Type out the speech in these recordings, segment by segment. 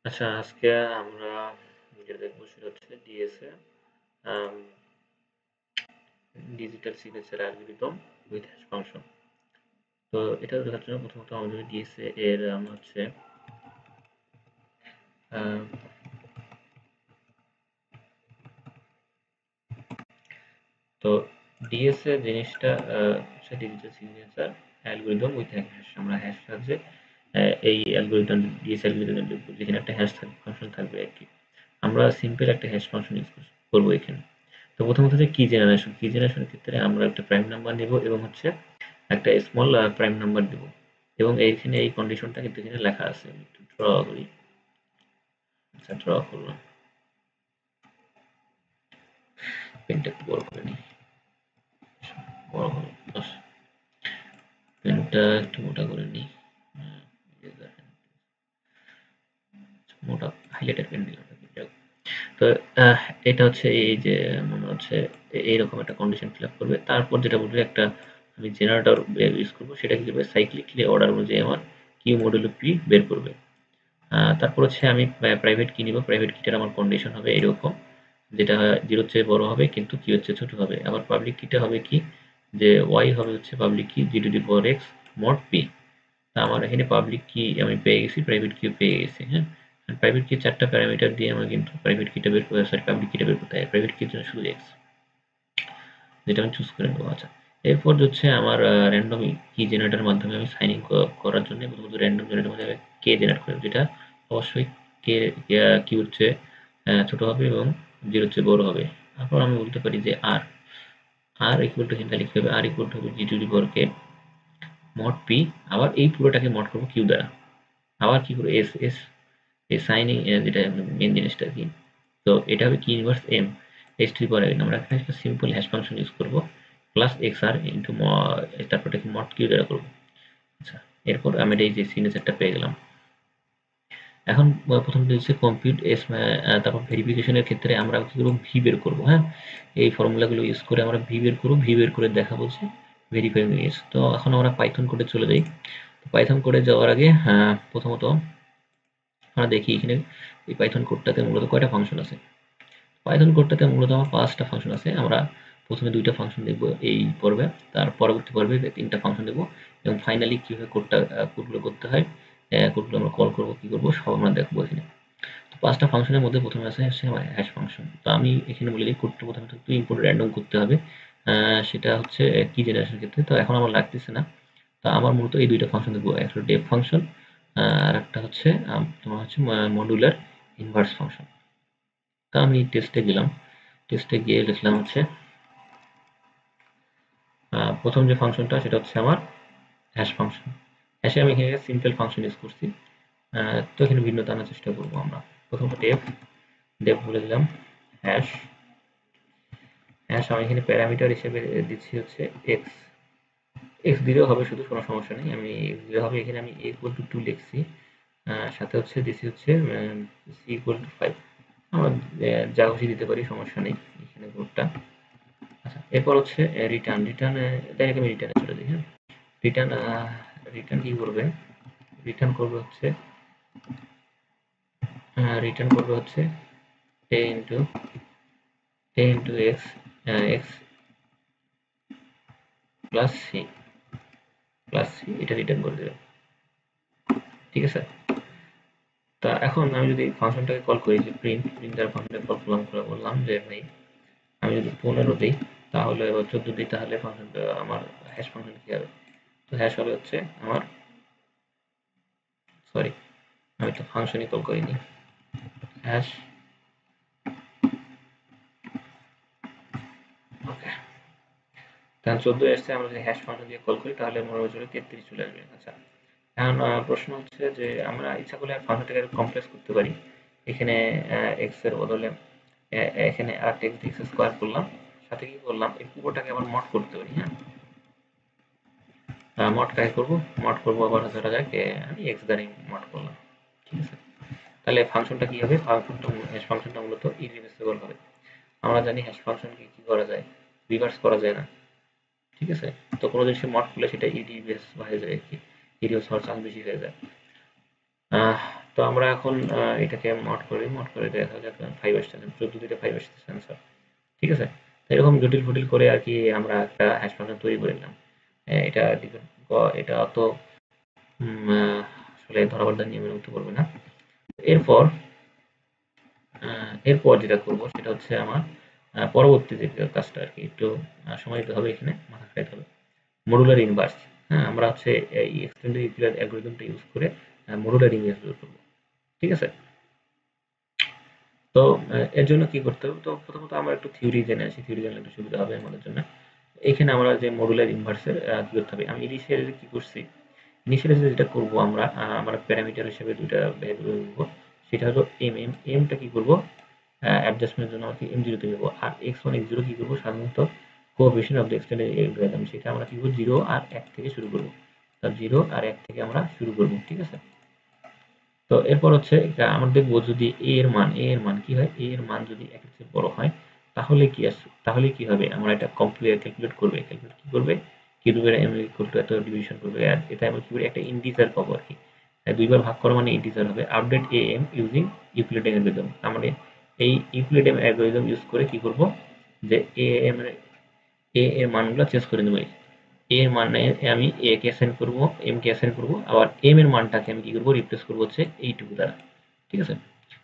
আচ্ছা, আজকে আমরা যেটা দেখবো সেটা হচ্ছে DSA, digital signature algorithm with hash function. তো এটা দেখার জন্য প্রথমত আমাদের ডিএসএ এর হচ্ছে আহ, তো ডিএসএ জিনিসটা হচ্ছে digital signature algorithm with hash. আমরা হ্যাশ সাহায্যে এই অ্যালগরিদম ডিএসএ অ্যালগরিদম যেখানে একটা হ্যাশ ফাংশন থাকবে আর কি। আমরা সিম্পল একটা হ্যাশ ফাংশন ইউজ করবো এখানে। তো প্রথমত হচ্ছে কি জেনারেশনের ক্ষেত্রে আমরা একটা প্রাইম নাম্বার নেব এবং হচ্ছে একটা স্মল প্রাইম নাম্বার দেব, এবং এইখানে এই কন্ডিশনটা কিন্তু এখানে লেখা আছে। আমি একটু ড্র করি। আচ্ছা, ড্র করলাম। পেনটা একটু বড় করে নিই। বড় হলো, বাস। পেনটা একটু মোটা করে নিই। হ্যাঁ, এই যে দেখেন, মোটা হাইলাইটার পেন দিলাম। তো আহ, এটা হচ্ছে এই যে মনে হচ্ছে এইরকম একটা কন্ডিশন ফিল আপ করবে। তারপর যেটা বলবে একটা আমি জেনারেটর ইউজ করবো, সেটা কি করবে সাইক্লিকলি অর্ডার অনুযায়ী আমার কিউ মডুলো পি বের করবে। তারপর হচ্ছে আমি প্রাইভেট কি নিব, প্রাইভেট কিটার আমার কন্ডিশন হবে এরকম, যেটা জিরোর চেয়ে বড় হবে কিন্তু কি হচ্ছে ছোট হবে। আবার পাবলিক কিটা হবে কি, যে ওয়াই হবে হচ্ছে public key G to the power X mod P. তা আমার এখানে পাবলিক কি আমি পেয়ে গেছি, প্রাইভেট কিও পেয়ে গেছি। হ্যাঁ, প্রাইভেট কি 4টা প্যারামিটার দিয়ে আমার কিন্তু প্রাইভেট কিটা বের করে, সরি পাবলিক কিটা বের করতে হয়। প্রাইভেট কির জন্য শুধু এক্স, যেটা আমি চুজ করে নেবো। আচ্ছা, এরপর হচ্ছে আমার র্যান্ডম কি জেনারেটরের মাধ্যমে আমি সাইন ইন করার জন্য প্রথমত র্যান্ডম জেনারেটর মাধ্যমে কে জেনারেট করব, যেটা অবশ্যই কে কি হচ্ছে ছোট হবে এবং জিরোর চেয়ে বড় হবে। তারপর আমি বলতে পারি যে আর আর ইকুয়াল টু এখানে লিখতে হবে আর ইকুয়াল টু হবে G to the power K mod P. আবার এই পুরোটাকে মড করবো কিউ দ্বারা। আবার কি করবো এস এস এই সাইনিং, যেটা মেন জিনিসটা কি, তো এটা হবে কি inverse M S to the power N. আমরা এখানে একটা সিম্পল হ্যাশ ফাংশন ইউজ করবো প্লাস এক্স আর ইন্টু, তারপর এটাকে মড কিউ দ্বারা করবো। আচ্ছা, এরপর আমি এই যে সিগনেচারটা পেয়ে গেলাম। এখন প্রথমত হচ্ছে কম্পিউট এস, তারপর ভেরিফিকেশনের ক্ষেত্রে আমরা কি করবো ভি বের করবো। হ্যাঁ, এই ফর্মুলাগুলো ইউজ করে আমরা ভি বের করবো, ভি বের করে দেখা বলছে ভেরিফাই ইমেজ। তো এখন আমরা পাইথন কোডে চলে যাই। পাইথন কোডে যাওয়ার আগে প্রথমত আমরা দেখি এখানে এই পাইথন কোডটাতে মূলত কয়টা ফাংশন আছে। পাইথন কোডটাতে মূলত আমার 5টা ফাংশন আছে। আমরা প্রথমে 2টা ফাংশন দেখব এই পর্বে, তার পরবর্তী পর্বে 3টা ফাংশন দেখব, এবং ফাইনালি কিভাবে কোডগুলো করতে হয়, কোডগুলো আমরা কল করব, কি করব সব আমরা দেখবো এখানে। তো 5টা ফাংশনের মধ্যে প্রথমে আছে হচ্ছে আমার হ্যাশ ফাংশন। তো আমি এখানে বলে দিই কোডটা প্রথমে একটু ইম্পোর্ট র্যান্ডম করতে হবে। সেটা হচ্ছে কি জেনারেশন ক্ষেত্রে, তো এখন আমার লাগতেছে না। তো আমার মূলত এই 2টা ফাংশন দেখবো, একটা ডেভ ফাংশন আর একটা হচ্ছে তোমার হচ্ছে মডুলার ইনভার্স ফাংশন। তা আমি টেস্টে গেলাম, টেস্টে গিয়ে লিখলাম হচ্ছে প্রথম যে ফাংশনটা সেটা হচ্ছে আমার হ্যাশ ফাংশন। হ্যাশে আমি এখানে সিম্পল ফাংশন ইউজ করছি। তো এখানে ভিন্নতা আনার চেষ্টা করবো আমরা। প্রথমত ডেভ, ডেভ বলে দিলাম হ্যাশ। হ্যাশ আমি এখানে প্যারামিটার হিসেবে দিচ্ছি হচ্ছে এক্স। এক্স দিলেও হবে, শুধু কোনো সমস্যা নেই। আমি এক্স দিলে হবে, এখানে আমি এ ইকুয়াল টু 2 লিখছি। সাথে হচ্ছে দিছি হচ্ছে সি ইকুয়াল টু 5। আমরা যা খুশি দিতে পারি, সমস্যা নেই এখানে কোডটা। আচ্ছা, এরপর হচ্ছে রিটার্ন। ডাইরেক্ট আমি রিটার্নে চলে যাই। হ্যাঁ, রিটার্ন রিটার্ন কি করবে, রিটার্ন করবে হচ্ছে রিটার্ন করবে হচ্ছে a into X, X plus C এটা রিটার্ন করে দেবে। ঠিক আছে। তা এখন আমি যদি ফাংশনটাকে কল করি, যে প্রিন্ট প্রিন্ট দ্বারা ফাংশনটাকে কল করলাম, করে বললাম যে ভাই আমি যদি 15 দিই তাহলে, বা 14 দিই, তাহলে ফাংশনটা আমার হ্যাশ ফাংশন কি হবে। তো হ্যাশ হবে হচ্ছে আমার, সরি আমি তো ফাংশনই কল করিনি, হ্যাশ। ওকে, কারণ 14 এসছে, আমরা যদি হ্যাশ ফাংশন দিয়ে কল করি তাহলে মনে হচ্ছে 33 চলে আসবে। আচ্ছা, এখন প্রশ্ন হচ্ছে যে আমরা ইচ্ছা করলে ফাংশনটাকে কমপ্লেক্স করতে পারি। এখানে এক্স এর বদলে এখানে আরেকটা এক্স স্কোয়ার করলাম, সাথে কি করলাম এই পুরোটাকে আবার মড করতে পারি। হ্যাঁ, মড কাকে করবো, মড করবো আবার ধরা যাক আমি এক্স দ্বারাই মড করলাম। ঠিক আছে, তাহলে ফাংশনটা কি হবে, ফাংশনটা হ্যাশ ফাংশনটা মূলত ইরিভার্সিবল হবে। আমরা জানি হ্যাশ ফাংশনকে কি করা যায়, রিভার্স করা যায় না। ঠিক আছে, তো কোনো জিনিসের মড করলে সেটা ইরিভার্স হয়ে যায় আর কি, ইরিভার্স হওয়ার চান্স বেশি হয়ে যায়। তো আমরা এখন এটাকে মড করে দেখা যাক 5 আসছে 14 5 আসছে সেন্সর, ঠিক আছে। তো এরকম জটিল ফটিল করে আর কি আমরা একটা হ্যাশ ফাংশন তৈরি করে নিলাম। এটা এটা অত আসলে ধরাবাঁধা নিয়মের মতো করবে না। এরপর এরপর যেটা করব সেটা হচ্ছে আমার পরবর্তী যে কাজটা আর কি একটু সময় দিতে হবে, এখানে মাথা খাটাতে হবে। মডুলার ইনভার্স, হ্যাঁ, আমরা হচ্ছে এই এক্সটেন্ডেড ইউক্লিয়ার অ্যালগরিদমটা ইউজ করে মডুলার ইনভার্স বের করব, ঠিক আছে। তো এর জন্য কি করতে হবে, তো প্রথমত আমরা একটু থিওরি জেনে আসি, থিওরি জানলে একটু সুবিধা হবে আমাদের জন্য। এখানে আমরা যে মডুলার ইনভার্সের কি করতে হবে, আমি ইনিশিয়ালি কি করছি, ইনিশিয়ালি যেটা করব আমরা আমরা প্যারামিটার হিসেবে দুইটা ভ্যারিয়েবল নেব। সেটা হলো এমটা কি করব, অ্যাডজাস্টমেন্টের জন্য আমরা m0 তে নেব, আর x1 x0 কি করব, সাধারণত coefficient of the extended algorithm সেটা আমরা কি করব 0 আর 1 থেকে শুরু করব। তো 0 আর 1 থেকে আমরা শুরু করব, ঠিক আছে। তো এরপর হচ্ছে আমরা দেখব যদি a এর মান কি হয়, a এর মান যদি 1 এর চেয়ে বড় হয় তাহলে কি আছে, তাহলে কি হবে, আমরা এটা ক্যালকুলেট করবে, ক্যালকুলেট কি করবে, কিউবের m ইকুয়াল টু এত ডিভিশন করবে, আর এটা আমরা কি করে একটা ইন্টিজার পাবো আর কি। দুইবার ভাগ করা মানে ইন্টিজার হবে। Update am using Euclidean algorithm, তার মানে এই ইউক্লিডিয়ান অ্যালগরিদম ইউজ করে কি করব, যে am এর মানগুলো চেঞ্জ করে নেব। এর মানে আমি এ কে অ্যাসাইন করব, এম কে অ্যাসাইন করব, আবার এম এর মানটাকে আমি কি করব, রিপ্লেস করব হচ্ছে এইটুকু দ্বারা, ঠিক আছে।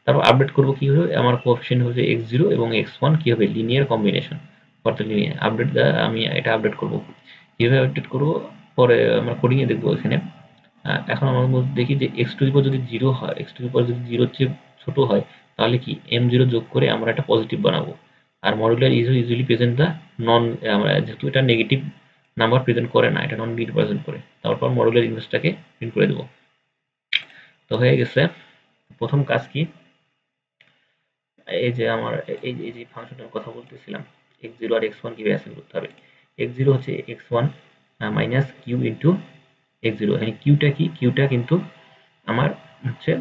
তারপর আপডেট করব কি হবে, আমার কোএফিশিয়েন্ট হচ্ছে x0 এবং x1 কি হবে, লিনিয়ার কম্বিনেশন, অর্থাৎ লিনিয়ার আপডেট দ্বারা আমি এটা আপডেট করব। কিভাবে আপডেট করব পরে আমরা কোডিং এ দেখব এখানে। এখন আমরা দেখি যে x টু দি পাওয়ার যদি 0 হয়, x টু দি পাওয়ার যদি 0 এর চেয়ে ছোট হয় তাহলে কি m0 যোগ করে আমরা একটা পজিটিভ বানাবো। আর মডুলার ইজ ইউজুয়ালি প্রেজেন্ট দা নন, আমরা যেহেতু এটা নেগেটিভ নাম্বার প্রেজেন্ট করে না, এটা নন নেগেটিভ প্রেজেন্ট করে। তারপর মডুলার ইনভার্সটাকে প্রিন্ট করে দেবো। তো হয়ে গেছে। প্রথম কাজ কি, এই যে আমার এই যে ফাংশনটার কথা বলতেছিলাম, x0 আর x1 কিভাবে অ্যাসাইন করতে হবে। x0 হচ্ছে x1 minus Q into x0, এখানে কিউটা কি, কিউটা কিন্তু আমার হচ্ছে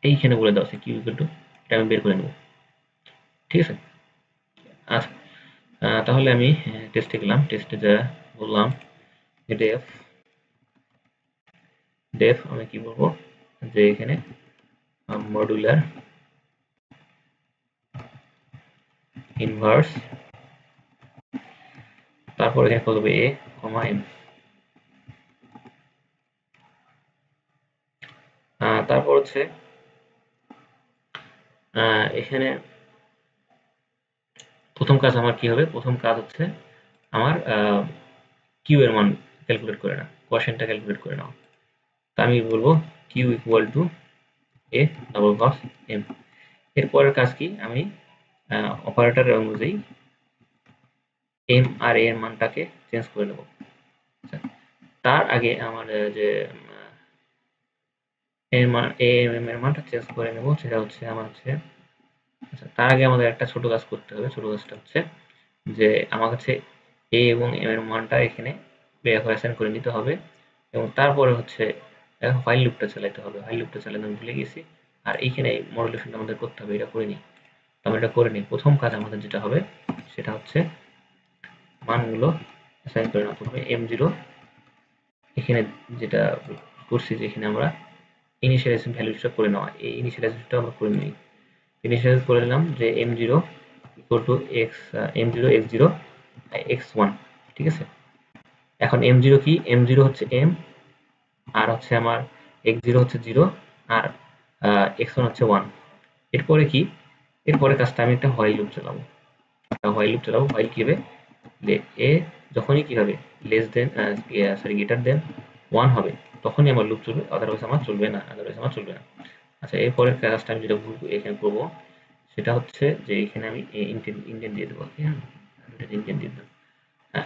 এইখানে বলে দেওয়া আছে, কিউ ইকুয়াল টু, এটা আমি বের করে নেব, ঠিক আছে। আচ্ছা, তাহলে আমি টেস্টে গেলাম, টেস্টে যা বললাম ডেফ ডেফ আমি কি বলবো, যে এখানে মডুলার ইনভার্স, তারপর এখানে কত হবে, এ কমা এম। তারপর হচ্ছে এখানে প্রথম কাজ আমার কি হবে, প্রথম কাজ হচ্ছে আমার কিউ এর মান ক্যালকুলেট করে না, কোয়াশিয়েন্টটা ক্যালকুলেট করে নাও। তা আমি বলবো Q equal to A double cross M. এরপরের কাজ কি, আমি অপারেটর অনুযায়ী এম আর এর মানটাকে চেঞ্জ করে নেব। আচ্ছা, তার আগে আমার যে এর মান এ এম এর মানটা চেঞ্জ করে নেব, সেটা হচ্ছে আমার হচ্ছে, আচ্ছা তার আগে আমাদের একটা ছোট কাজ করতে হবে। ছোট কাজটা হচ্ছে যে আমার কাছে এ এবং এম এর মানটা এখানে অ্যাসাইন করে নিতে হবে, এবং তারপরে হচ্ছে এখন ফাইল লুপটা চালাতে হবে। ফাইল লুপটা চালাতে আমি ভুলে গেছি, আর এইখানে মডুলেশনটা আমাদের করতে হবে, এটা করে নিই। আমরা এটা করে নিই। প্রথম কাজ আমাদের যেটা হবে সেটা হচ্ছে মানগুলো অ্যাসাইন করে নেওয়া। প্রথমে m0 এখানে যেটা করছি, যে এখানে আমরা ইনিশিয়ালাইজেশন ভ্যালুটা করে নেওয়া, এই ইনিশিয়ালাইজেশনটা আমরা করে নিই। ইনিশিয়ালাইজ করে নিলাম যে m0 equal to x, m0 x0 x1, ঠিক আছে। এখন m0 কি, m0 হচ্ছে m, আর হচ্ছে আমার x0 হচ্ছে 0, আর x1 হচ্ছে 1। এরপরে কি, এরপরে কাজটা আমি একটা হোয়াইল লুপ চালাবো। হোয়াইল কি হবে, এ যখনই কি হবে less than sorry greater than 1 হবে তখনই আমার লুপ চলবে, আদারওয়াইজ আমার চলবে না, আচ্ছা, এরপরের কাজটা আমি যেটা এখানে করবো সেটা হচ্ছে যে এখানে আমি ইন্ডেন্ট দিয়ে দেবো, হ্যাঁ, ইন্ডেন্ট দিয়ে দেবো।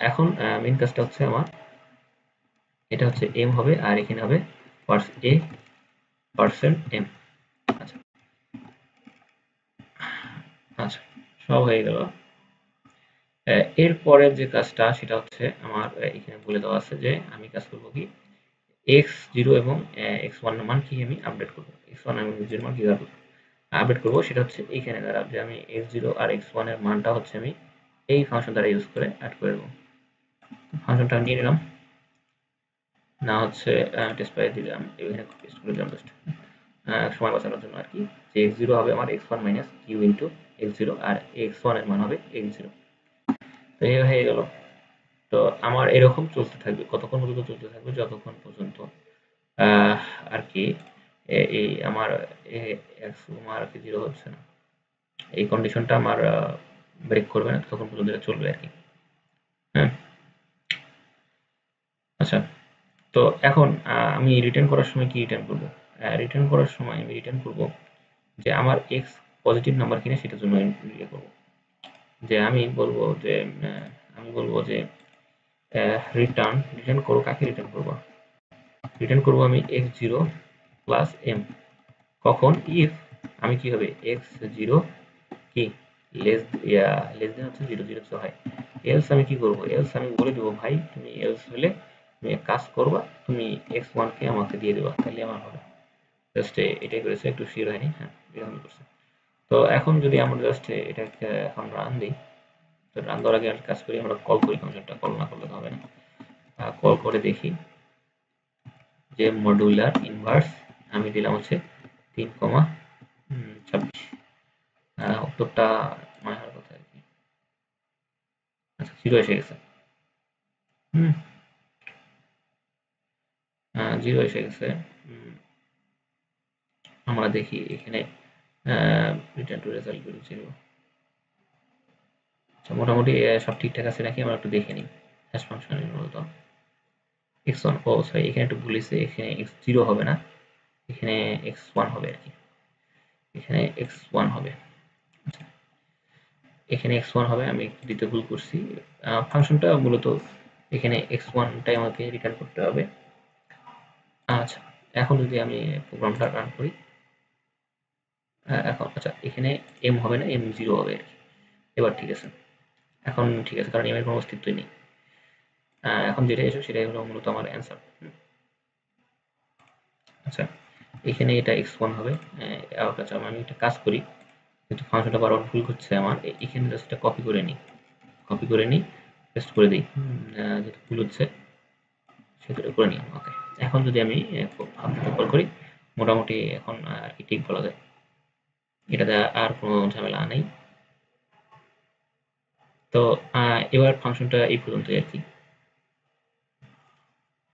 এখন মেইন কাজটা হচ্ছে আমার, এটা হচ্ছে এম হবে আর এখানে হবে এ পার্সেন্ট এম। আচ্ছা আচ্ছা, সব হয়ে গেল। এরপরের যে কাজটা সেটা হচ্ছে আমার এখানে বলে দেওয়া আছে যে আমি কাজ করবো কি, x0 এবং x1 এর মান কি আমি আপডেট করবো, x1 এবং x0 এর মান কিভাবে আপডেট করবো সেটা হচ্ছে এইখানে দ্বারা, যে আমি x0 আর x1 এর মানটা হচ্ছে আমি এই ফাংশন দ্বারা ইউজ করে অ্যাড করে দেবো। ফাংশনটা নিয়ে নিলাম, না হচ্ছে টেস্ট পাই দিলাম, এখানে পেস্ট করে দিলাম জাস্ট। সময় বাঁচানোর জন্য আর কি, যে x0 হবে আমার x1 minus Q into x0 আর x1 এর মান হবে x0। তো এই হয়ে গেল। তো আমার এরকম চলতে থাকবে, কতক্ষণ পর্যন্ত চলতে থাকবে, যতক্ষণ পর্যন্ত আর কি এই আমার এক্স আর কি 0 হচ্ছে না, এই কন্ডিশনটা আমার ব্রেক করবে না, ততক্ষণ পর্যন্ত এটা চলবে আর কি। হ্যাঁ, আচ্ছা। তো এখন আমি রিটার্ন করার সময় কি রিটার্ন করব? রিটার্ন করার সময় আমি রিটার্ন করব যে আমার এক্স পজিটিভ নাম্বার কিনা সেটার জন্য ইয়ে করব, যে আমি বলবো যে রিটার্ন রিটার্ন করো, কাকে রিটার্ন করবো? রিটার্ন করবো আমি x0 প্লাস এম। কখন? ইফ আমি কি হবে x0 কি লেস দেন হচ্ছে 0 0 হয়। এলস আমি কি করবো? এলস আমি বলে দেবো ভাই তুমি এলস হলে তুমি এক কাজ করবা, তুমি x1 কে আমাকে দিয়ে দেবা, তাহলে আমার হবে। জাস্ট এটাই করেছে, একটু শিওর হয়নি। হ্যাঁ, এরকম করছে। তো এখন যদি আমরা জাস্ট এটাকে এখন রান দিই, তো রান দেওয়ার আগে একটা কাজ করি, আমরা কল করি ফাংশনটা, কল না করলে তো হবে না। কল করে দেখি যে মডুলার ইনভার্স আমি দিলাম হচ্ছে 3,26। উত্তরটা মনে হওয়ার কথা আর কি। আচ্ছা, 0 এসে গেছে। হুম, 0 এসে গেছে। আমরা দেখি এখানে রিটার্ন টু রেজাল্ট 0। আচ্ছা, মোটামুটি সব ঠিকঠাক আছে নাকি আমরা একটু দেখে নিই। হ্যাশ ফাংশনের মূলত x1, ও সরি, এখানে একটু ভুল হয়েছে, এখানে x0 হবে না, এখানে x1 হবে আর কি, এখানে x1 হবে। আচ্ছা, এখানে x1 হবে, আমি একটু দিতে ভুল করছি। ফাংশনটা মূলত এখানে x1টাই আমাকে রিটার্ন করতে হবে। আচ্ছা, এখন যদি আমি প্রোগ্রামটা রান করি, এখন আচ্ছা এখানে m হবে না, m0 হবে আর কি। এবার ঠিক আছে, এখন ঠিক আছে, কারণ m এর কোনো অস্তিত্বই নেই। এখন যেটা এসে সেটাই হলো মূলত আমার অ্যান্সার। আচ্ছা, এখানে এটা x1 হবে। আচ্ছা, আমি একটা কাজ করি, যেহেতু ফাংশনটা বারবার ভুল করছে আমার, এখানে জাস্ট এটা কপি করে নিই, পেস্ট করে দিই। যেহেতু ভুল হচ্ছে সেটা করে নিই। ওকে, এখন যদি আমি ফাংশনটা কল করি, মোটামুটি এখন আর কি ঠিক বলা যায়, এটাতে আর কোনো ঝামেলা নেই। তো এবার ফাংশনটা এই পর্যন্তই আর কি।